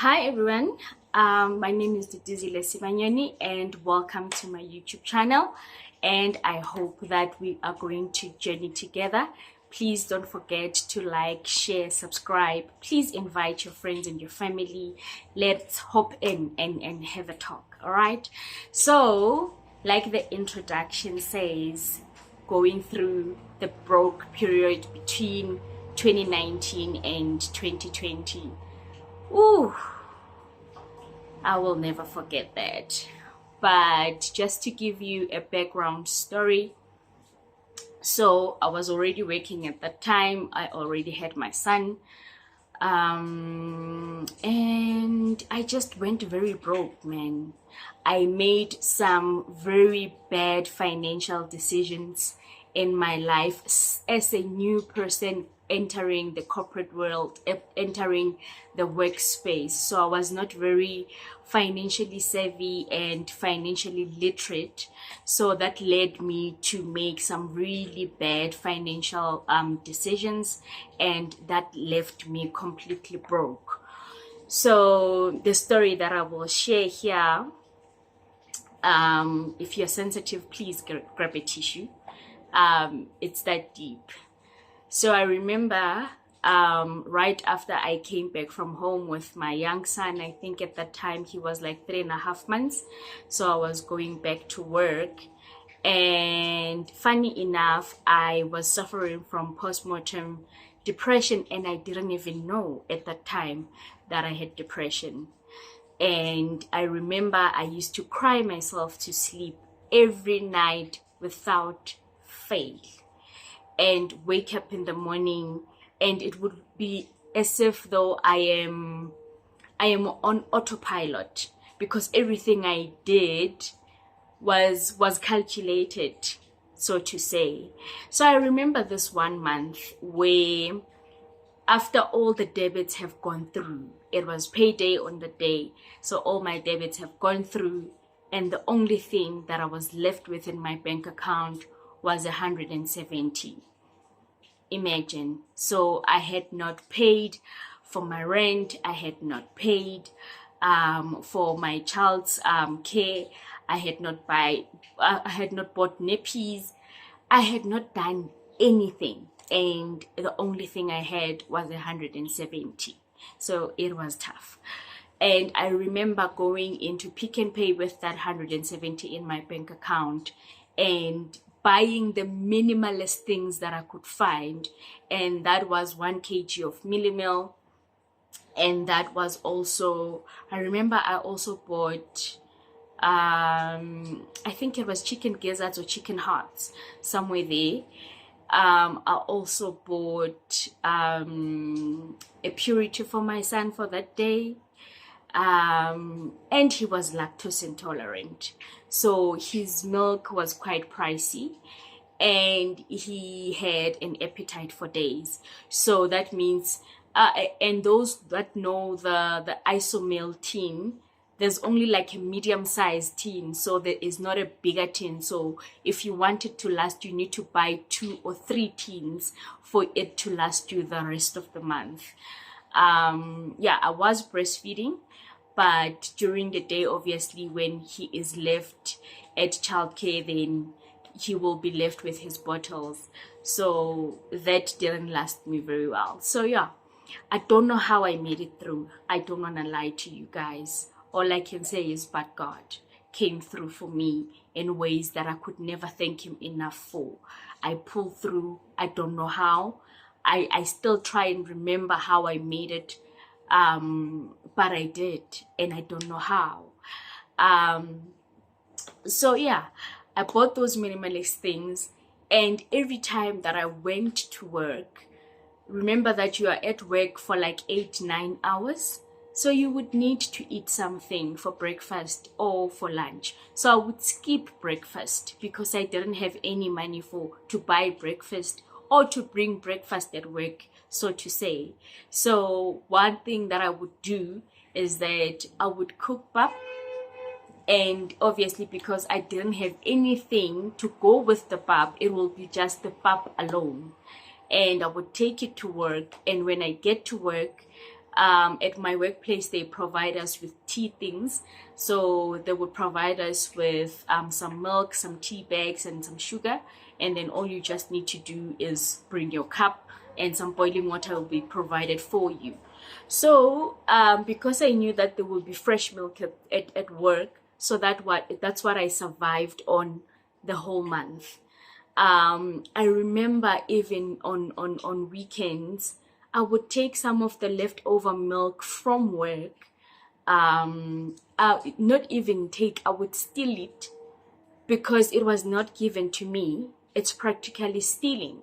Hi everyone, my name is Dizzy Lesimanyoni and welcome to my YouTube channel, and I hope that we are going to journey together. Please don't forget to like, share, subscribe. Please invite your friends and your family. Let's hop in and have a talk, all right? So, like the introduction says, going through the broke period between 2019 and 2020. Ooh, I will never forget that. But just to give you a background story, so I was already working at that time. I already had my son. And I just went very broke, man. I made some very bad financial decisions in my life as a new person entering the corporate world, entering the workspace. So I was not very financially savvy and financially literate. So that led me to make some really bad financial decisions, and that left me completely broke. So the story that I will share here, if you're sensitive, please grab a tissue. It's that deep. So I remember right after I came back from home with my young son, I think at that time he was like 3.5 months. So I was going back to work. And funny enough, I was suffering from postmortem depression, and I didn't even know at that time that I had depression. And I remember I used to cry myself to sleep every night without fail, and wake up in the morning, and it would be as if though I am on autopilot, because everything I did was calculated, so to say. So I remember this one month where, after all the debits have gone through, it was payday on the day, so all my debits have gone through, and the only thing that I was left with in my bank account was 170. Imagine. So I had not paid for my rent, I had not paid for my child's care, I had not bought nappies, I had not done anything, and the only thing I had was 170. So it was tough. And I remember going into Pick n Pay with that 170 in my bank account and buying the minimalist things that I could find. And that was 1 kg of Millimil. And that was also, I remember I also bought, I think it was chicken gizzards or chicken hearts, somewhere there. I also bought a purity for my son for that day. And he was lactose intolerant, so his milk was quite pricey, and he had an appetite for days. So that means, and those that know the Isomil tin, there's only like a medium-sized tin, so there is not a bigger tin. So if you want it to last, you need to buy 2 or 3 tins for it to last you the rest of the month. Yeah, I was breastfeeding, but during the day, obviously, when he is left at childcare, then he will be left with his bottles. So that didn't last me very well. So yeah, I don't know how I made it through. I don't want to lie to you guys. All I can say is, but God came through for me in ways that I could never thank him enough for. I pulled through. I don't know how. I still try and remember how I made it, but I did, and I don't know how. So yeah, I bought those minimalist things, and every time that I went to work, remember that you are at work for like 8-9 hours, so you would need to eat something for breakfast or for lunch. So I would skip breakfast because I didn't have any money to buy breakfast or to bring breakfast at work, so to say. So one thing that I would do is that I would cook pap, and obviously because I didn't have anything to go with the pap, it will be just the pap alone. And I would take it to work, and when I get to work, At my workplace, they provide us with tea things. So they would provide us with some milk, some tea bags, and some sugar. And then all you just need to do is bring your cup, and some boiling water will be provided for you. So because I knew that there will be fresh milk at work, so that's what I survived on the whole month. I remember even on weekends, I would take some of the leftover milk from work. Not even take, I would steal it because it was not given to me. It's practically stealing.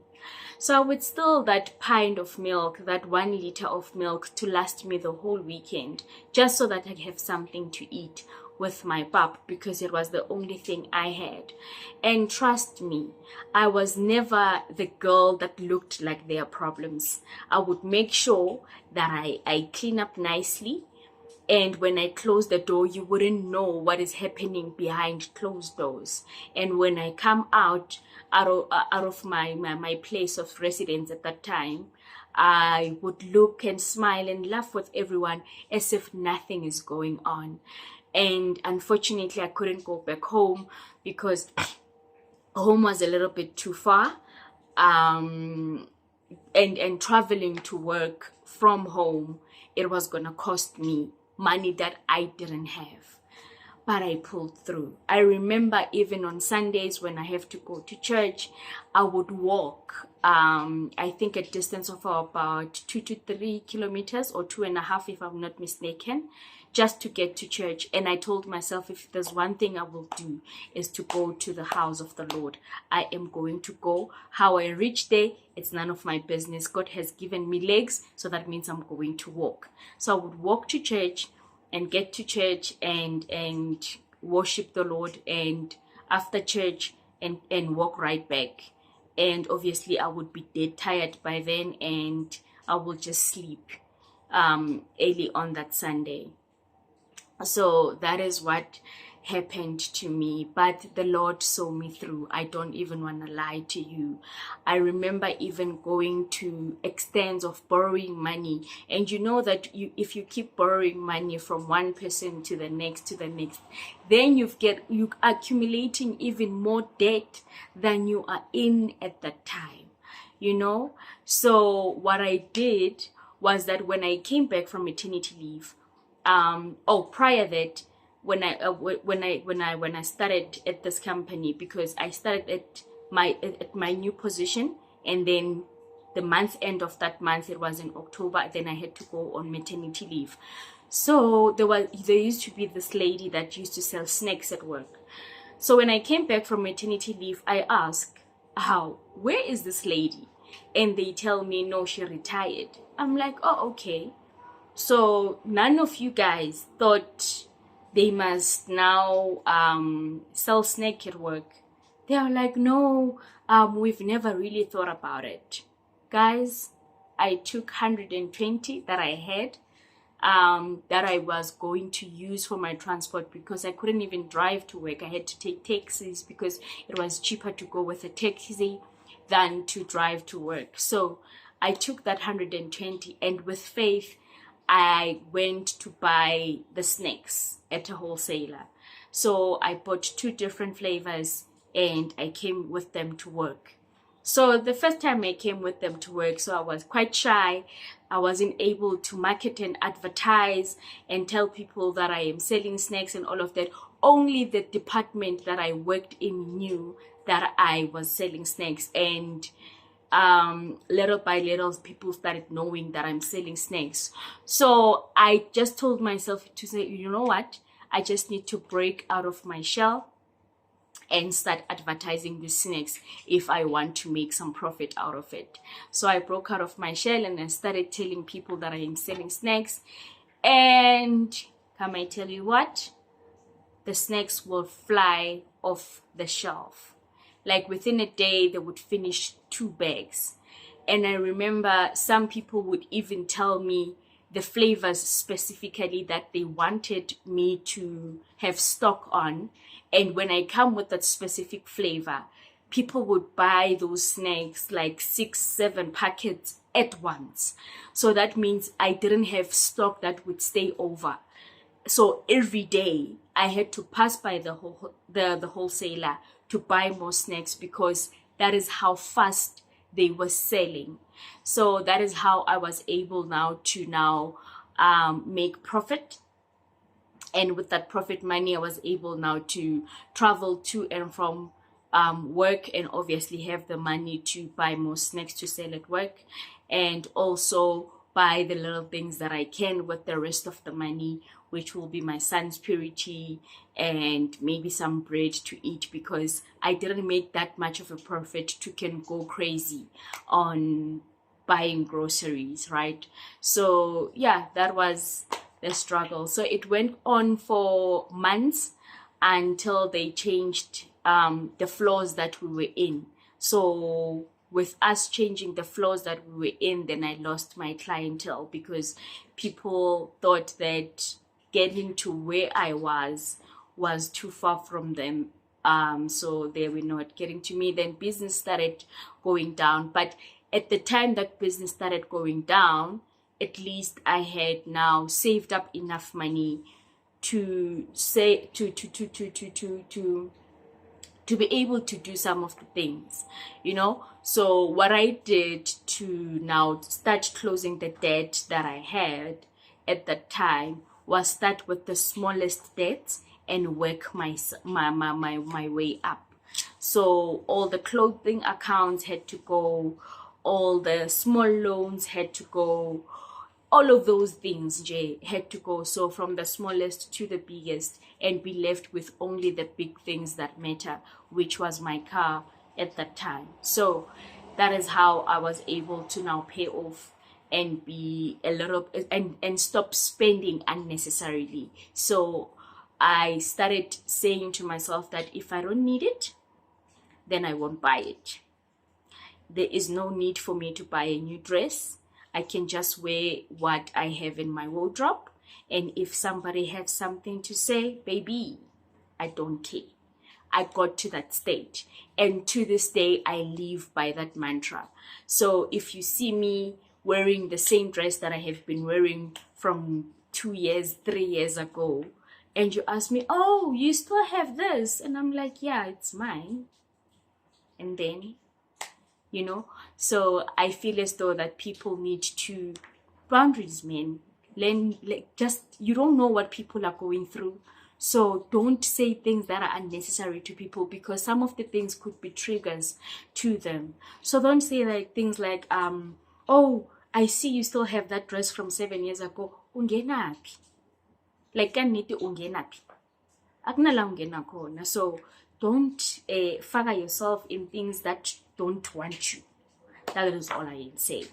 So I would steal that pint of milk, that 1 liter of milk, to last me the whole weekend, just so that I have something to eat with my pap, because it was the only thing I had. And trust me, I was never the girl that looked like there are problems. I would make sure that I clean up nicely, and when I close the door, you wouldn't know what is happening behind closed doors. And when I come out of my place of residence at that time, I would look and smile and laugh with everyone as if nothing is going on. And unfortunately, I couldn't go back home because home was a little bit too far. And traveling to work from home, it was gonna cost me money that I didn't have. But I pulled through. I remember even on Sundays when I have to go to church, I would walk, I think a distance of about 2 to 3 kilometers, or 2.5 if I'm not mistaken, just to get to church. And I told myself, if there's one thing I will do, is to go to the house of the Lord. I am going to go. How I reach there, it's none of my business. God has given me legs, so that means I'm going to walk. So I would walk to church and get to church and worship the Lord, and after church and walk right back. And obviously I would be dead tired by then, and I will just sleep early on that Sunday. So that is what happened to me, but the Lord saw me through. I don't even want to lie to you. I remember even going to extents of borrowing money, and you know that if you keep borrowing money from one person to the next, then you accumulating even more debt than you are in at that time, you know. So what I did was that when I came back from maternity leave, prior that, when I started at this company, because I started at my new position, and then the month end of that month, it was in October, then I had to go on maternity leave. So there used to be this lady that used to sell snacks at work. So when I came back from maternity leave, I asked, where is this lady? And they tell me, no, she retired. I'm like, oh, okay. So none of you guys thought they must now sell snake at work. They are like, no, we've never really thought about it. Guys, I took 120 that I had, that I was going to use for my transport, because I couldn't even drive to work. I had to take taxis because it was cheaper to go with a taxi than to drive to work. So I took that 120, and with faith, I went to buy the snacks at a wholesaler. So I bought 2 different flavors, and I came with them to work. So the first time I came with them to work, so I was quite shy. I wasn't able to market and advertise and tell people that I am selling snacks and all of that. Only the department that I worked in knew that I was selling snacks, and little by little, people started knowing that I'm selling snacks. So I just told myself to say, you know what? I just need to break out of my shell and start advertising these snacks if I want to make some profit out of it. So I broke out of my shell and I started telling people that I am selling snacks. And can I tell you what? The snacks will fly off the shelf. Like within a day, they would finish 2 bags. And I remember some people would even tell me the flavors specifically that they wanted me to have stock on. And when I come with that specific flavor, people would buy those snacks, like 6-7 packets at once. So that means I didn't have stock that would stay over. So every day I had to pass by the wholesaler to buy more snacks, because that is how fast they were selling. So that is how I was able now to make profit. And with that profit money, I was able now to travel to and from work, and obviously have the money to buy more snacks to sell at work, and also buy the little things that I can with the rest of the money, which will be my son's purity and maybe some bread to eat, because I didn't make that much of a profit to can go crazy on buying groceries, right? So yeah, that was the struggle. So it went on for months until they changed the floors that we were in. So with us changing the floors that we were in, then I lost my clientele, because people thought that getting to where I was too far from them. So they were not getting to me. Then business started going down. But at the time that business started going down, at least I had now saved up enough money to say to be able to do some of the things, you know. So what I did to now start closing the debt that I had at that time was start with the smallest debts and work my way up. So all the clothing accounts had to go, all the small loans had to go, all of those things had to go. So from the smallest to the biggest, and be left with only the big things that matter, which was my car at that time. So that is how I was able to now pay off and be a little and stop spending unnecessarily. So I started saying to myself that if I don't need it, then I won't buy it. There is no need for me to buy a new dress. I can just wear what I have in my wardrobe. And if somebody has something to say, baby, I don't care. I got to that stage. And to this day, I live by that mantra. So if you see me wearing the same dress that I have been wearing from 2 years, 3 years ago, and you ask me, oh, you still have this? And I'm like, yeah, it's mine. And then, you know, so I feel as though that people need to boundaries, man. Learn, like, just, you don't know what people are going through. So don't say things that are unnecessary to people, because some of the things could be triggers to them. So don't say like things like, oh, I see you still have that dress from 7 years ago. Ungenaphi? Like, kaniti ungenaphi? Akunala ungena khona. So don't fagger yourself in things that don't want you. That is all I am saying.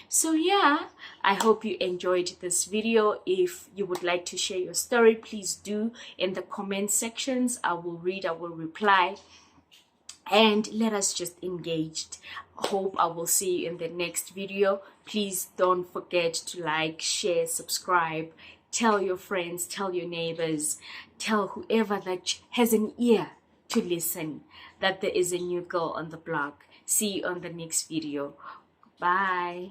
So yeah, I hope you enjoyed this video. If you would like to share your story, please do in the comment sections. I will read, I will reply, and let us just engage. Hope I will see you in the next video. Please don't forget to like, share, subscribe, tell your friends, tell your neighbors, tell whoever that has an ear to listen that there is a new girl on the block. See you on the next video. Bye.